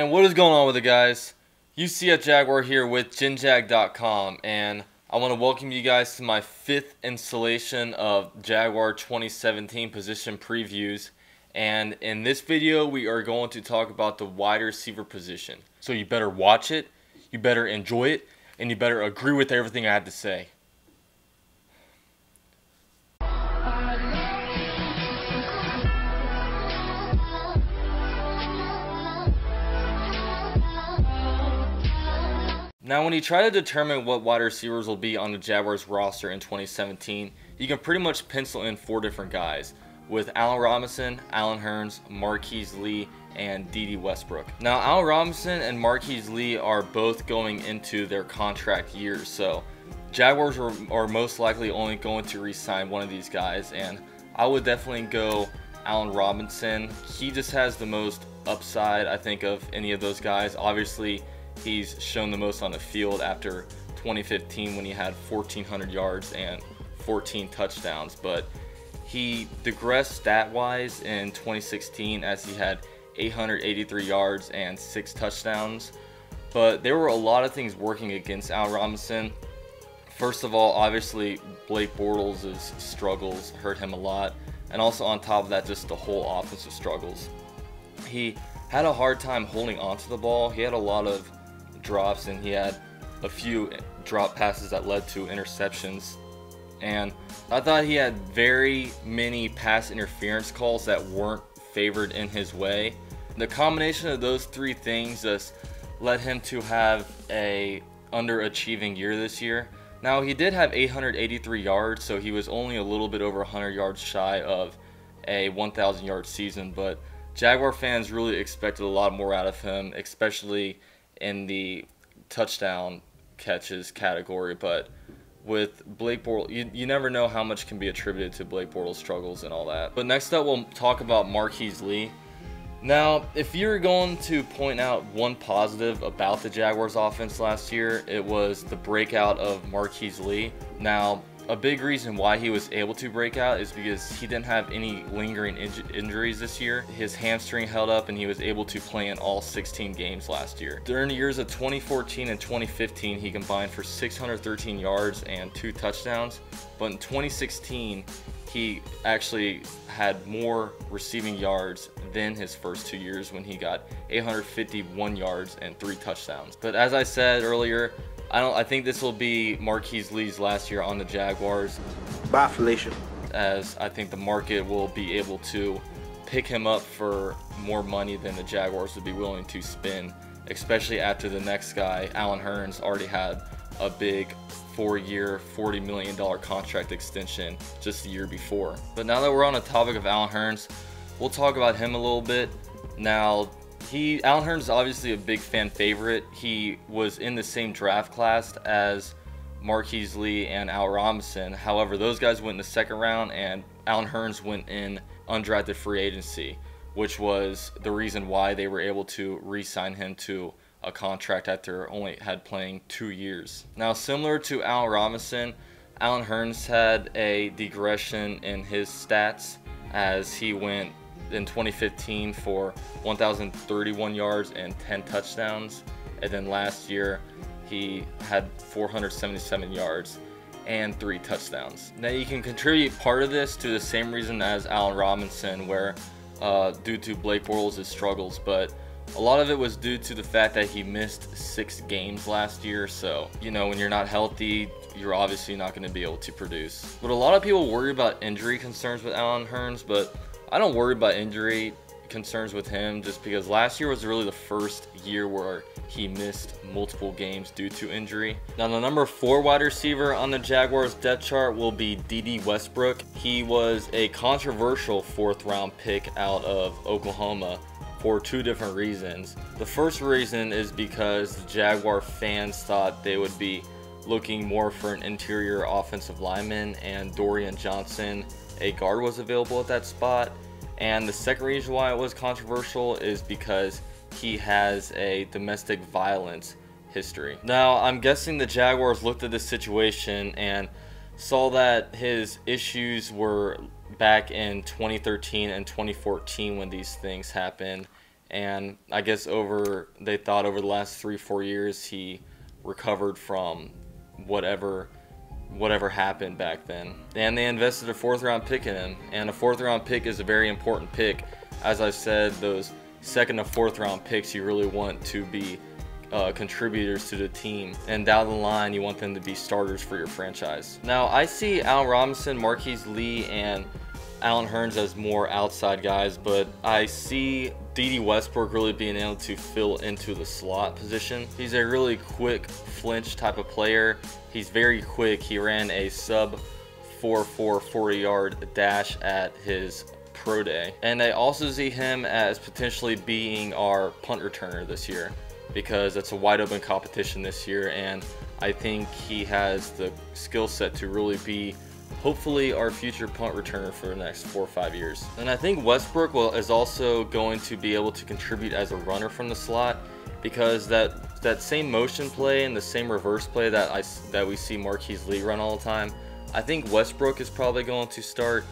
And what is going on with it, guys? UCF Jaguar here with GenJag.com, and I want to welcome you guys to my 5th installation of Jaguar 2017 position previews. And in this video, we are going to talk about the wide receiver position. So you better watch it, you better enjoy it, and you better agree with everything I had to say. Now, when you try to determine what wide receivers will be on the Jaguars roster in 2017, you can pretty much pencil in 4 different guys, with Allen Robinson, Allen Hurns, Marquise Lee, and Dede Westbrook. Now, Allen Robinson and Marquise Lee are both going into their contract years, so Jaguars are most likely only going to re-sign one of these guys, and I would definitely go Allen Robinson. He just has the most upside, I think, of any of those guys. Obviously, he's shown the most on the field after 2015 when he had 1,400 yards and 14 touchdowns, but he digressed stat-wise in 2016 as he had 883 yards and 6 touchdowns. But there were a lot of things working against Allen Robinson. First of all, obviously, Blake Bortles' struggles hurt him a lot, and also on top of that, just the whole offensive struggles. He had a hard time holding onto the ball. He had a lot of drops, and he had a few drop passes that led to interceptions, and I thought he had very many pass interference calls that weren't favored in his way. The combination of those 3 things just led him to have a underachieving year this year. Now, he did have 883 yards, so he was only a little bit over 100 yards shy of a 1,000 yard season, but Jaguar fans really expected a lot more out of him, especially in the touchdown catches category. But with Blake Bortles, you never know how much can be attributed to Blake Bortles' struggles and all that. But next up, we'll talk about Marquise Lee. Now, if you're going to point out one positive about the Jaguars offense last year, it was the breakout of Marquise Lee. Now, a big reason why he was able to break out is because he didn't have any lingering injuries this year. His hamstring held up and he was able to play in all 16 games last year. During the years of 2014 and 2015, he combined for 613 yards and 2 touchdowns. But in 2016, he actually had more receiving yards than his first 2 years when he got 851 yards and 3 touchdowns. But as I said earlier, I think this will be Marquise Lee's last year on the Jaguars. Biflation. As I think the market will be able to pick him up for more money than the Jaguars would be willing to spend, especially after the next guy, Allen Hurns, already had a big 4-year, $40 million contract extension just the year before. But now that we're on the topic of Allen Hurns, we'll talk about him a little bit. Now, Allen Hurns is obviously a big fan favorite. He was in the same draft class as Marquise Lee and Allen Robinson. However, those guys went in the 2nd round, and Allen Hurns went in undrafted free agency, which was the reason why they were able to re-sign him to a contract after only had playing 2 years. Now, similar to Allen Robinson, Allen Hurns had a digression in his stats as he went in 2015 for 1,031 yards and 10 touchdowns, and then last year he had 477 yards and 3 touchdowns. Now, you can contribute part of this to the same reason as Allen Robinson, where due to Blake Bortles' struggles, but a lot of it was due to the fact that he missed 6 games last year. So, you know, when you're not healthy, you're obviously not going to be able to produce. But a lot of people worry about injury concerns with Allen Hurns, but I don't worry about injury concerns with him just because last year was really the first year where he missed multiple games due to injury. Now, the number 4 wide receiver on the Jaguars depth chart will be Dede Westbrook. He was a controversial 4th round pick out of Oklahoma for 2 different reasons. The first reason is because the Jaguar fans thought they would be looking more for an interior offensive lineman, and Dorian Johnson, a guard, was available at that spot. And the second reason why it was controversial is because he has a domestic violence history. Now, I'm guessing the Jaguars looked at this situation and saw that his issues were back in 2013 and 2014 when these things happened, And I guess they thought over the last 3-4 years he recovered from whatever happened back then. And they invested a 4th round pick in him. And a 4th round pick is a very important pick. As I said, those 2nd and 4th round picks you really want to be contributors to the team, and down the line you want them to be starters for your franchise. Now I see Allen Robinson, Marquise Lee, and Allen Hurns as more outside guys, but I see D.D. Westbrook really being able to fill into the slot position. He's a really quick flinch type of player. He's very quick. He ran a sub 4.4 40-yard dash at his pro day. And I also see him as potentially being our punt returner this year, because it's a wide open competition this year, and I think he has the skill set to really be hopefully our future punt returner for the next 4 or 5 years. And I think Westbrook is also going to be able to contribute as a runner from the slot, because that same motion play and the same reverse play that we see Marquise Lee run all the time, I think Westbrook is probably going to start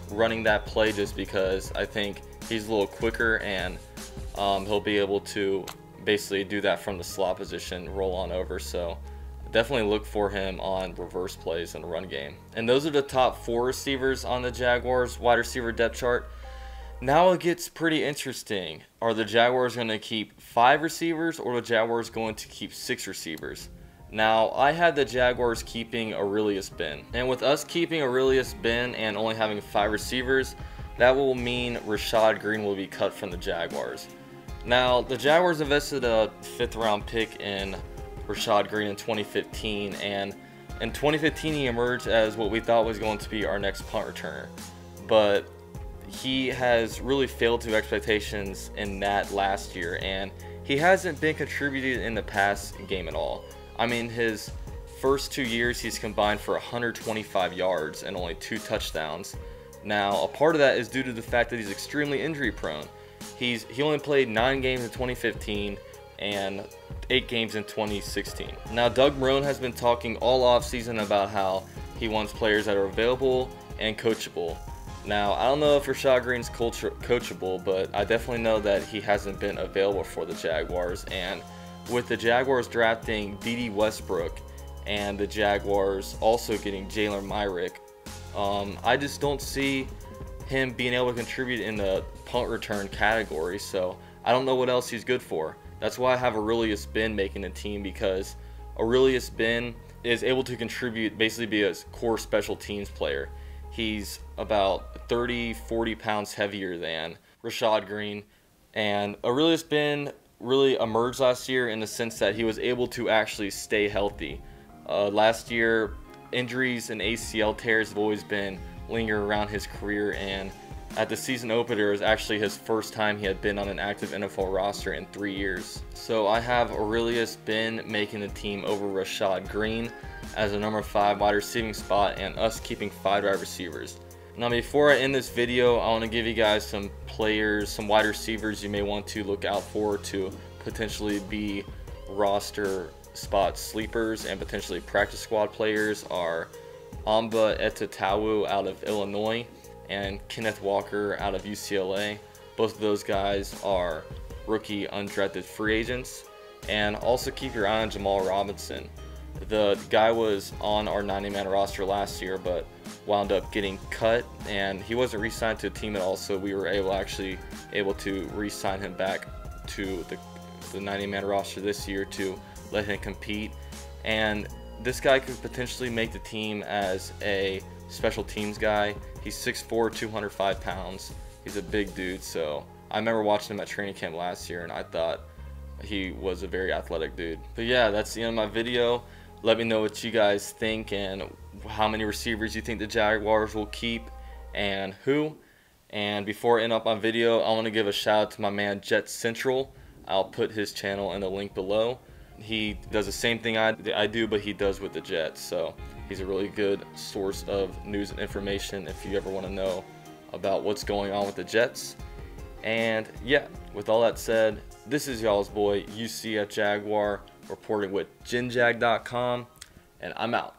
running that play, just because I think he's a little quicker, and he'll be able to basically do that from the slot position, roll on over. So definitely look for him on reverse plays in the run game. And those are the top 4 receivers on the Jaguars wide receiver depth chart. Now it gets pretty interesting. Are the Jaguars going to keep 5 receivers, or are the Jaguars going to keep 6 receivers? Now, I had the Jaguars keeping Aurelius Ben. And with us keeping Aurelius Ben and only having 5 receivers, that will mean Rashad Green will be cut from the Jaguars. Now, the Jaguars invested a 5th round pick in Rashad Green in 2015, and in 2015 he emerged as what we thought was going to be our next punt returner. But he has really failed to expectations in that last year, and he hasn't been contributed in the pass game at all. I mean, his first 2 years he's combined for 125 yards and only 2 touchdowns. Now, a part of that is due to the fact that he's extremely injury prone. He only played 9 games in 2015 and 8 games in 2016. Now, Doug Marrone has been talking all offseason about how he wants players that are available and coachable. Now, I don't know if Rashad Green's coachable, but I definitely know that he hasn't been available for the Jaguars. And with the Jaguars drafting D.D. Westbrook and the Jaguars also getting Jalen Myrick, I just don't see him being able to contribute in the punt return category. So I don't know what else he's good for. That's why I have Aurelius Ben making the team, because Aurelius Ben is able to contribute, basically be a core special teams player. He's about 30-40 pounds heavier than Rashad Green, and Aurelius Ben really emerged last year in the sense that he was able to actually stay healthy. Last year, injuries and ACL tears have always been lingering around his career, and at the season opener, it was actually his first time he had been on an active NFL roster in 3 years. So I have Aurelius Ben making the team over Rashad Green as a number 5 wide receiving spot, and us keeping 5 wide receivers. Now, before I end this video, I want to give you guys some players, some wide receivers you may want to look out for to potentially be roster spot sleepers and potentially practice squad players. Are Amba Etatawu out of Illinois and Kenneth Walker out of UCLA. Both of those guys are rookie undrafted free agents. And also keep your eye on Jamal Robinson. The guy was on our 90-man roster last year, but wound up getting cut, and he wasn't re-signed to a team at all, so we were able to re-sign him back to the 90-man roster this year to let him compete. And this guy could potentially make the team as a special teams guy. He's 6'4", 205 pounds. He's a big dude, so I remember watching him at training camp last year, and I thought he was a very athletic dude. But yeah, that's the end of my video. Let me know what you guys think and how many receivers you think the Jaguars will keep and who. And before I end up my video, I want to give a shout out to my man Jet Central. I'll put his channel in the link below. He does the same thing I do, but he does with the Jets. So he's a really good source of news and information if you ever want to know about what's going on with the Jets. And yeah, with all that said, this is y'all's boy UCF Jaguar reporting with GenJag.com, and I'm out.